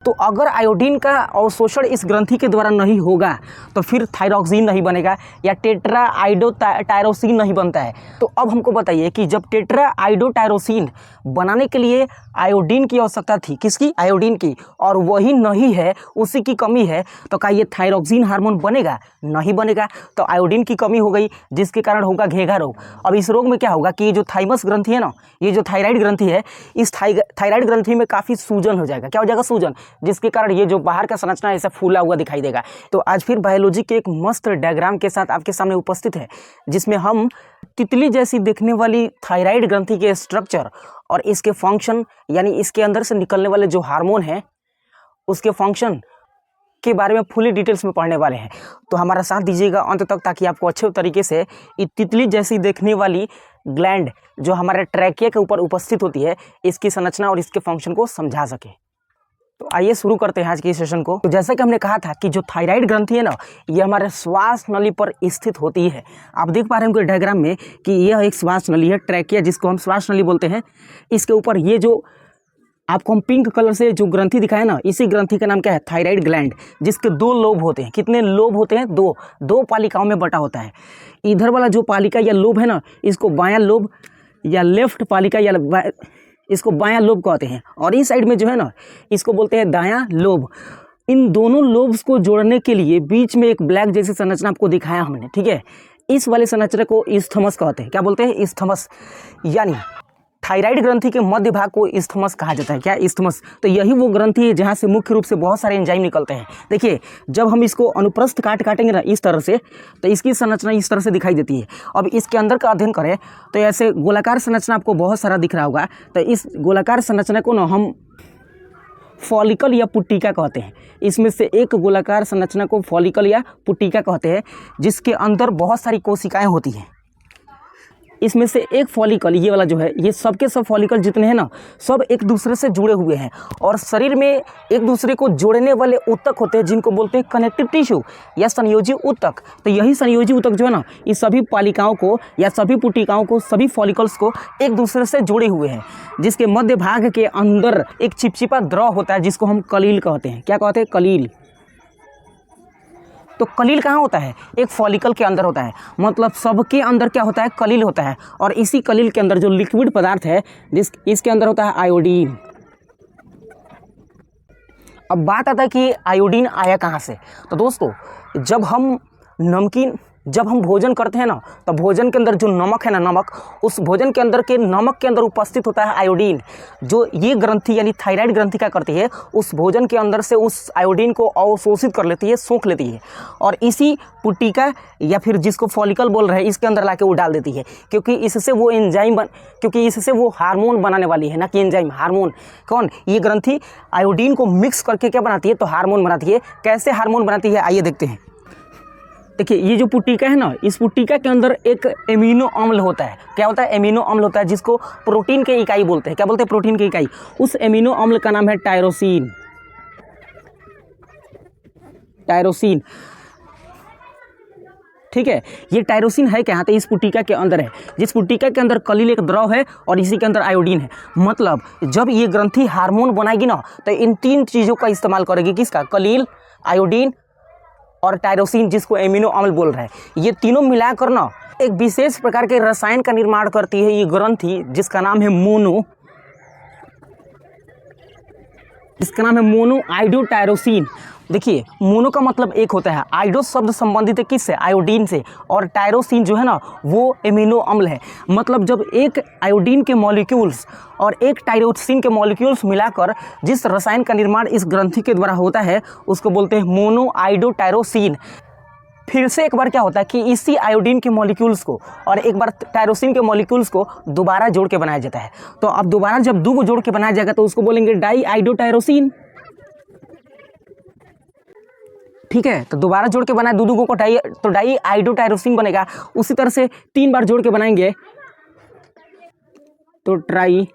तो अगर आयोडीन का अवशोषण इस ग्रंथि के द्वारा नहीं होगा तो फिर थायरॉक्सिन नहीं बनेगा या टेट्रा आइडोटायरोसिन नहीं बनता है। तो अब हमको बताइए कि जब टेट्रा आइडोटायरोसिन बनाने के लिए आयोडीन की आवश्यकता थी, किसकी? आयोडीन की, और वही नहीं है, उसी की कमी है, तो क्या ये थायरॉक्सिन हार्मोन बनेगा? नहीं बनेगा। तो आयोडीन की कमी हो गई जिसके कारण होगा घेघा रोग। अब इस रोग में क्या होगा कि ये जो थाइमस ग्रंथि है ना, ये जो थायराइड ग्रंथि है, इस थायराइड ग्रंथि में काफ़ी सूजन हो जाएगा। क्या हो जाएगा? सूजन, जिसके कारण ये जो बाहर का संरचना ऐसा फूला हुआ दिखाई देगा। तो आज फिर बायोलॉजी के एक मस्त डायग्राम के साथ आपके सामने उपस्थित है, जिसमें हम तितली जैसी दिखने वाली थायराइड ग्रंथि के स्ट्रक्चर और इसके फंक्शन, यानी इसके अंदर से निकलने वाले जो हार्मोन हैं उसके फंक्शन के बारे में फुली डिटेल्स में पढ़ने वाले हैं। तो हमारा साथ दीजिएगा अंत तक, ताकि आपको अच्छे तरीके से ये तितली जैसी देखने वाली ग्लैंड जो हमारे ट्रैकिया के ऊपर उपस्थित होती है, इसकी संरचना और इसके फंक्शन को समझा सके। तो आइए शुरू करते हैं आज के सेशन को। तो जैसा कि हमने कहा था कि जो थायराइड ग्रंथि है ना, ये हमारे श्वास नली पर स्थित होती है। आप देख पा रहे हैं डायग्राम में कि यह एक श्वास नली है, ट्रैकिया, जिसको हम श्वास नली बोलते हैं। इसके ऊपर ये जो आपको हम पिंक कलर से जो ग्रंथि दिखाया ना, इसी ग्रंथि का नाम क्या है? थायराइड ग्लैंड, जिसके दो लोब होते हैं। कितने लोब होते हैं? दो पालिकाओं में बटा होता है। इधर वाला जो पालिका या लोब है ना, इसको बायां लोब या लेफ्ट पालिका या इसको बायां लोब कहते हैं, और इस साइड में जो है ना, इसको बोलते हैं दायां लोब। इन दोनों लोब्स को जोड़ने के लिए बीच में एक ब्लैक जैसी संरचना आपको दिखाया हमने, ठीक है। इस वाले संरचना को इस्थमस कहते हैं। क्या बोलते हैं? इस्थमस। यानी थायराइड ग्रंथि के मध्य भाग को इस्थमस कहा जाता है। क्या? इस्थमस। तो यही वो ग्रंथि है जहाँ से मुख्य रूप से बहुत सारे एंजाइम निकलते हैं। देखिए, जब हम इसको अनुप्रस्थ काटेंगे ना इस तरह से, तो इसकी संरचना इस तरह से दिखाई देती है। अब इसके अंदर का अध्ययन करें तो ऐसे गोलाकार संरचना आपको बहुत सारा दिख रहा होगा। तो इस गोलाकार संरचना को ना हम फॉलिकल या पुट्टिका कहते हैं। इसमें से एक गोलाकार संरचना को फॉलिकल या पुट्टिका कहते हैं, जिसके अंदर बहुत सारी कोशिकाएं होती हैं। इसमें से एक फॉलिकल, ये वाला जो है, ये सबके सब फॉलिकल जितने हैं ना, सब एक दूसरे से जुड़े हुए हैं, और शरीर में एक दूसरे को जोड़ने वाले ऊतक होते हैं, जिनको बोलते हैं कनेक्टिव टिश्यू या संयोजी ऊतक। तो यही संयोजी ऊतक जो है ना, इस सभी पालिकाओं को या सभी पुटिकाओं को, सभी फॉलिकल्स को एक दूसरे से जोड़े हुए हैं, जिसके मध्य भाग के अंदर एक चिपचिपा द्रव होता है, जिसको हम कलील कहते हैं। क्या कहते हैं? कलील। तो कलील कहाँ होता है? एक फॉलिकल के अंदर होता है। मतलब सबके अंदर क्या होता है? कलील होता है, और इसी कलील के अंदर जो लिक्विड पदार्थ है, इसके अंदर होता है आयोडीन। अब बात आता है कि आयोडीन आया कहाँ से। तो दोस्तों, जब हम भोजन करते हैं ना, तो भोजन के अंदर जो नमक है ना, नमक, उस भोजन के अंदर के नमक के अंदर उपस्थित होता है आयोडीन। जो ये ग्रंथि यानी थायराइड ग्रंथि क्या करती है? उस भोजन के अंदर से उस आयोडीन को अवशोषित कर लेती है, सोख लेती है, और इसी पुट्टिका या फिर जिसको फॉलिकल बोल रहे हैं, इसके अंदर लाके वो डाल देती है, क्योंकि इससे वो हार्मोन बनाने वाली है, ना कि एंजाइम, हार्मोन। कौन? ये ग्रंथि आयोडीन को मिक्स करके क्या बनाती है? तो हार्मोन बनाती है। कैसे हार्मोन बनाती है, आइए देखते हैं। देखिए, ये जो पुट्टिका है ना, इस पुट्टिका के अंदर एक एमिनो अम्ल होता है। क्या होता है? एमिनो अम्ल होता है, जिसको प्रोटीन की इकाई बोलते हैं। क्या बोलते हैं? प्रोटीन की इकाई। उस एमिनो अम्ल का नाम है टायरोसिन। टायरोसिन, ठीक है। ये टायरोसिन है क्या? तो इस पुट्टिका के अंदर है, जिस पुट्टिका के अंदर कलील एक द्रव है और इसी के अंदर आयोडीन है। मतलब जब ये ग्रंथि हार्मोन बनाएगी ना, तो इन तीन चीज़ों का इस्तेमाल करेगी। किसका? कलील, आयोडीन और टायरोसिन, जिसको एमिनो अम्ल बोल रहे हैं। ये तीनों मिलाकर ना एक विशेष प्रकार के रसायन का निर्माण करती है ये ग्रंथि, जिसका नाम है मोनो आइडोटायरोसिन। देखिए, मोनो का मतलब एक होता है, आइडो शब्द संबंधित है किससे? आयोडीन से, और टायरोसिन जो है ना, वो एमिनो अम्ल है। मतलब जब एक आयोडीन के मॉलिक्यूल्स और एक टायरोसिन के मॉलिक्यूल्स मिलाकर जिस रसायन का निर्माण इस ग्रंथि के द्वारा होता है, उसको बोलते हैं मोनो आइडोटायरोसिन। फिर से एक बार क्या होता है कि इसी आयोडीन के मॉलिक्यूल्स को और एक बार टायरोसिन के मॉलिक्यूल्स को दोबारा जोड़ के बनाया जाता है। तो अब दोबारा जब दो को जोड़ के बनाया जाएगा, तो उसको बोलेंगे डाई आइडोटायरोसिन, ठीक है। तो दोबारा जोड़ के बनाए दो को डाई आइडोटायरोसिन बनेगा। उसी तरह से 3 बार जोड़ के बनाएंगे तो ट्राई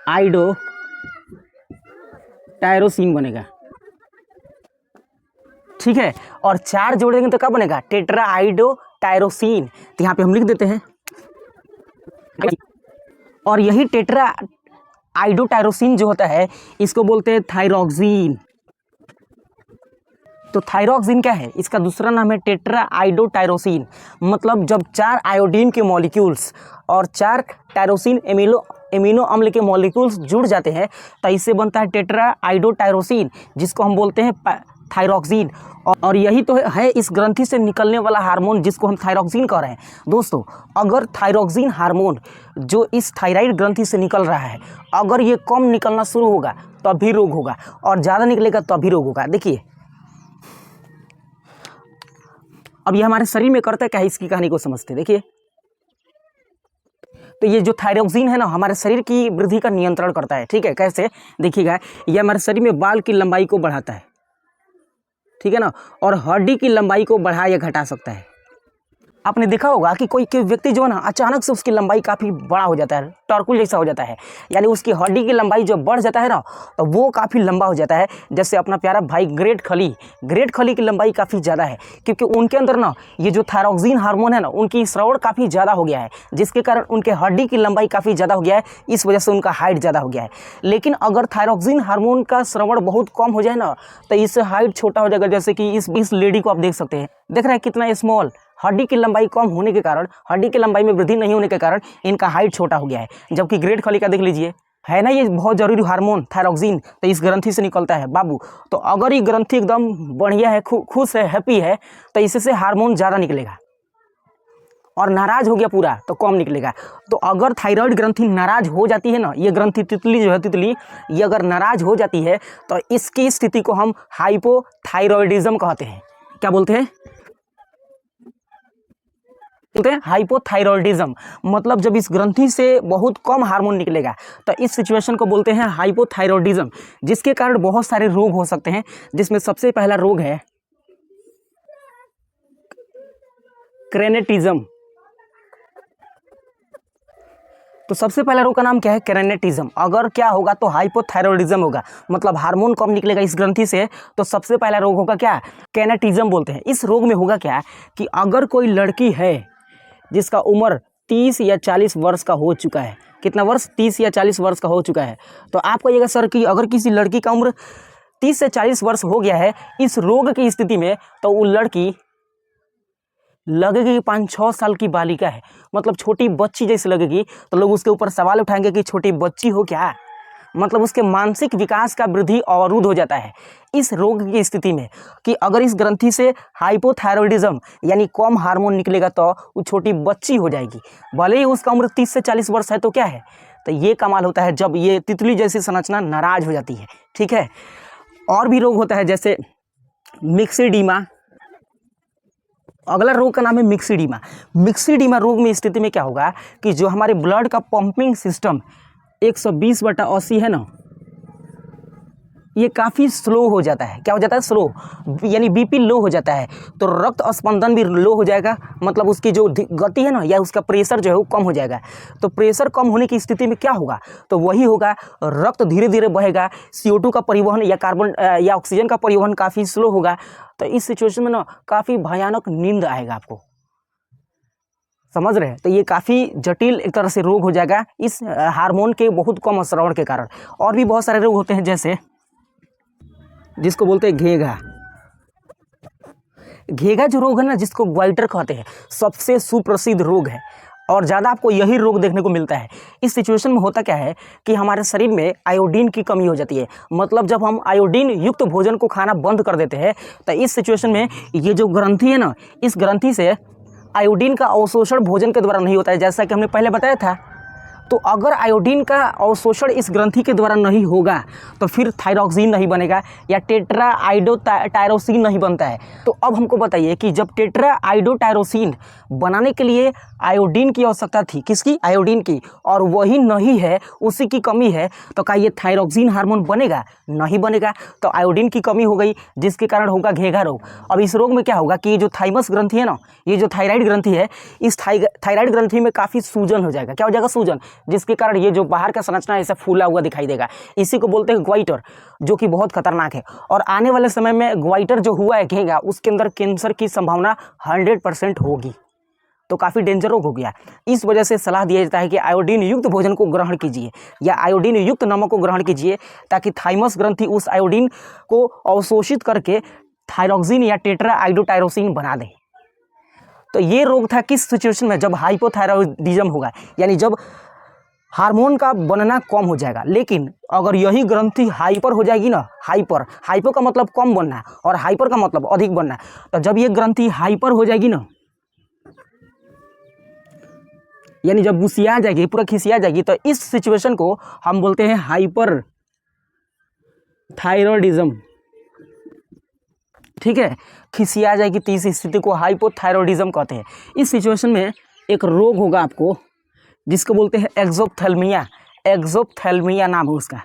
आइडोटायरोसिन बनेगा, ठीक है। और 4 जोड़ेंगे तो क्या बनेगा? टेट्रा आइडोटायरोसिन। तो यहाँ पे हम लिख देते हैं, और यही टेट्रा आइडोटायरोसिन जो होता है इसको बोलते हैं थायरॉक्सिन। तो थायरॉक्सिन क्या है, इसका दूसरा नाम है टेट्रा आइडोटायरोसिन। मतलब जब 4 आयोडीन के मॉलिक्यूल्स और 4 टायरोसिन एमिनो अम्ल के मॉलिक्यूल्स जुड़ जाते हैं तो इससे बनता है टेट्रा आइडोटायरोसिन, जिसको हम बोलते हैं थायरॉक्सिन। और यही तो है इस ग्रंथि से निकलने वाला हार्मोन जिसको हम थायरॉक्सिन कह रहे हैं। दोस्तों, अगर थायरॉक्सिन हार्मोन जो इस थायराइड ग्रंथि से निकल रहा है, अगर ये कम निकलना शुरू होगा तभी रोग होगा, और ज़्यादा निकलेगा तभी रोग होगा। देखिए अब ये हमारे शरीर में करता क्या है, इसकी कहानी को समझते। देखिए, तो ये जो थायरॉक्सिन है ना, हमारे शरीर की वृद्धि का नियंत्रण करता है। ठीक है, कैसे? देखिएगा, ये हमारे शरीर में बाल की लंबाई को बढ़ाता है, ठीक है ना, और हड्डी की लंबाई को बढ़ा या घटा सकता है। आपने देखा होगा कि कोई व्यक्ति जो है ना, अचानक से उसकी लंबाई काफ़ी बड़ा हो जाता है, टर्कुल जैसा हो जाता है, यानी उसकी हड्डी की लंबाई जो बढ़ जाता है ना, तो वो काफ़ी लंबा हो जाता है। जैसे अपना प्यारा भाई ग्रेट खली की लंबाई काफ़ी ज़्यादा है, क्योंकि उनके अंदर ना ये जो थायरॉक्सिन हार्मोन है ना, उनकी श्रवण काफ़ी ज़्यादा हो गया है, जिसके कारण उनके हड्डी की लंबाई काफ़ी ज़्यादा हो गया है, इस वजह से उनका हाइट ज़्यादा हो गया है। लेकिन अगर थायरॉक्सिन हार्मोन का श्रवण बहुत कम हो जाए ना, तो इससे हाइट छोटा हो जाएगा। जैसे कि इस लेडी को आप देख सकते हैं, देख रहे हैं कितना स्मॉल, हड्डी की लंबाई कम होने के कारण, हड्डी की लंबाई में वृद्धि नहीं होने के कारण इनका हाइट छोटा हो गया है। जबकि ग्रेट खली का देख लीजिए, है ना, ये बहुत जरूरी हार्मोन थायरॉक्सिन, तो इस ग्रंथि से निकलता है बाबू। तो अगर ये ग्रंथि एकदम बढ़िया है, खुश है, हैप्पी है, तो इससे हार्मोन ज़्यादा निकलेगा, और नाराज हो गया पूरा तो कम निकलेगा। तो अगर थायराइड ग्रंथि नाराज हो जाती है ना, ये ग्रंथि तितली जो है, तितली ये अगर नाराज हो जाती है तो इसकी स्थिति को हम हाइपोथायरॉयडिज्म कहते हैं। क्या बोलते हैं? हाइपोथायरॉयडिज्म। मतलब जब इस ग्रंथि से बहुत कम हार्मोन निकलेगा तो इस सिचुएशन को बोलते हैं हाइपोथायरॉयडिज्म, जिसके कारण बहुत सारे रोग हो सकते हैं, जिसमें सबसे पहला रोग है क्रेनेटिज्म। तो सबसे पहला रोग का नाम क्या है? क्रेनेटिज्म। अगर क्या होगा तो हाइपोथायरॉयडिज्म होगा, मतलब हार्मोन कम निकलेगा इस ग्रंथि से, तो सबसे पहला रोग होगा क्या? क्रेनेटिज्म बोलते हैं। इस रोग में होगा क्या कि अगर कोई लड़की है जिसका उम्र 30 या 40 वर्ष का हो चुका है, कितना वर्ष? 30 या 40 वर्ष का हो चुका है, तो आप कहिएगा सर कि अगर किसी लड़की का उम्र 30 से 40 वर्ष हो गया है इस रोग की स्थिति में, तो वो लड़की लगेगी कि 5-6 साल की बालिका है, मतलब छोटी बच्ची जैसे लगेगी। तो लोग उसके ऊपर सवाल उठाएंगे कि छोटी बच्ची हो क्या, मतलब उसके मानसिक विकास का वृद्धि अवरुद्ध हो जाता है इस रोग की स्थिति में। कि अगर इस ग्रंथि से हाइपोथायरॉयडिज्म यानी कम हार्मोन निकलेगा तो वो छोटी बच्ची हो जाएगी, भले ही उसका उम्र 30 से 40 वर्ष है। तो क्या है? तो ये कमाल होता है जब ये तितली जैसी संरचना नाराज हो जाती है। ठीक है, और भी रोग होता है जैसे मिक्सिडीमा। अगला रोग का नाम है मिक्सिडीमा। मिक्सिडीमा रोग में स्थिति में क्या होगा कि जो हमारे ब्लड का पंपिंग सिस्टम 120/80 है ना, ये काफ़ी स्लो हो जाता है। क्या हो जाता है? स्लो, यानी बीपी लो हो जाता है, तो रक्त स्पंदन भी लो हो जाएगा, मतलब उसकी जो गति है ना, या उसका प्रेशर जो है वो कम हो जाएगा। तो प्रेशर कम होने की स्थिति में क्या होगा? तो वही होगा, रक्त धीरे धीरे बहेगा, CO2 का परिवहन या कार्बन या ऑक्सीजन का परिवहन काफ़ी स्लो होगा। तो इस सिचुएशन में ना काफ़ी भयानक नींद आएगा आपको, समझ रहे हैं? तो ये काफ़ी जटिल एक तरह से रोग हो जाएगा इस हार्मोन के बहुत कम स्राव के कारण। और भी बहुत सारे रोग होते हैं, जैसे जिसको बोलते हैं घेघा। घेघा जो रोग है ना, जिसको ग्वाइटर कहते हैं, सबसे सुप्रसिद्ध रोग है, और ज़्यादा आपको यही रोग देखने को मिलता है। इस सिचुएशन में होता क्या है कि हमारे शरीर में आयोडीन की कमी हो जाती है। मतलब जब हम आयोडीन युक्त भोजन को खाना बंद कर देते हैं, तो इस सिचुएशन में ये जो ग्रंथि है ना, इस ग्रंथि से आयोडीन का अवशोषण भोजन के द्वारा नहीं होता है, जैसा कि हमने पहले बताया था। तो अगर आयोडीन का अवशोषण इस ग्रंथि के द्वारा नहीं होगा तो फिर थायरॉक्सिन नहीं बनेगा या टेट्रा आइडोटायरोसिन नहीं बनता है। तो अब हमको बताइए कि जब टेट्रा आइडोटायरोसिन बनाने के लिए आयोडीन की आवश्यकता थी, किसकी? आयोडीन की, और वही नहीं है, उसी की कमी है, तो क्या ये थायरॉक्सिन हार्मोन बनेगा? नहीं बनेगा। तो आयोडीन की कमी हो गई, जिसके कारण होगा घेघा रोग। अब इस रोग में क्या होगा कि ये जो थाइमस ग्रंथि है ना, ये जो थायराइड ग्रंथि है, इस थायराइड ग्रंथि में काफ़ी सूजन हो जाएगा। क्या हो जाएगा? सूजन, जिसके कारण ये जो बाहर का संरचना ऐसा फूला हुआ दिखाई देगा। इसी को बोलते हैं ग्वाइटर, जो कि बहुत खतरनाक है। और आने वाले समय में ग्वाइटर जो हुआ है घेघा, उसके अंदर कैंसर की संभावना 100% होगी। तो काफ़ी डेंजरस हो गया। इस वजह से सलाह दिया जाता है कि आयोडीन युक्त भोजन को ग्रहण कीजिए या आयोडीन युक्त नमक को ग्रहण कीजिए, ताकि थाइमस ग्रंथि उस आयोडीन को अवशोषित करके थायरॉक्सिन या टेट्रा आइडोटायरोसिन बना दे। तो ये रोग था किस सिचुएशन में, जब हाइपोथायरॉयडिज्म होगा, यानी जब हार्मोन का बनना कम हो जाएगा। लेकिन अगर यही ग्रंथि हाइपर हो जाएगी ना, हाइपर का मतलब कम बनना और हाइपर का मतलब अधिक बनना, तो जब ये ग्रंथि हाइपर हो जाएगी ना, यानी जब गुस्सिया जाएगी, पूरा खिसिया जाएगी, तो इस सिचुएशन को हम बोलते हैं हाइपर थायरॉयडिज्म। ठीक है, खिसिया जाएगी तो इस स्थिति को हाइपोथायरॉयडिज्म कहते हैं। इस सिचुएशन में एक रोग होगा आपको जिसको बोलते हैं एक्सोप्थेल्मिया। एक्सोप्थेल्मिया नाम है उसका।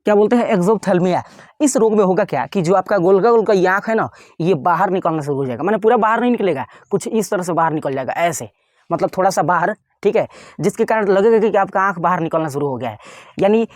क्या बोलते हैं? एक्सोप्थेल्मिया। इस रोग में होगा क्या कि जो आपका गोलका गोलका आँख है ना, ये बाहर निकलना शुरू हो जाएगा। माने पूरा बाहर नहीं निकलेगा, कुछ इस तरह से बाहर निकल जाएगा, ऐसे मतलब थोड़ा सा बाहर। ठीक है, जिसके कारण लगेगा कि आपका आँख बाहर निकलना शुरू हो गया है। यानी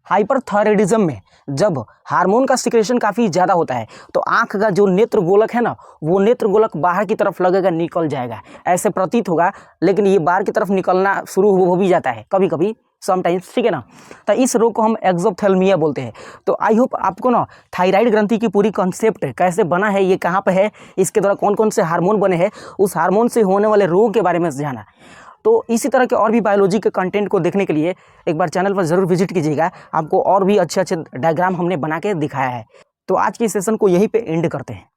हाइपरथायरॉयडिज्म में जब हार्मोन का सिक्रेशन काफ़ी ज़्यादा होता है तो आँख का जो नेत्र गोलक है ना, वो नेत्र गोलक बाहर की तरफ लगेगा, निकल जाएगा, ऐसे प्रतीत होगा। लेकिन ये बाहर की तरफ निकलना शुरू हो भी जाता है कभी कभी, समटाइम्स। ठीक है ना, तो इस रोग को हम एक्सोप्थेल्मिया बोलते हैं। तो आई होप आपको ना थायराइड ग्रंथि की पूरी कॉन्सेप्ट कैसे बना है, ये कहाँ पे है, इसके द्वारा कौन कौन से हार्मोन बने हैं, उस हार्मोन से होने वाले रोग के बारे में जाना। तो इसी तरह के और भी बायोलॉजी के कंटेंट को देखने के लिए एक बार चैनल पर ज़रूर विजिट कीजिएगा। आपको और भी अच्छे अच्छे डायग्राम हमने बना के दिखाया है। तो आज की सेशन को यहीं पे एंड करते हैं।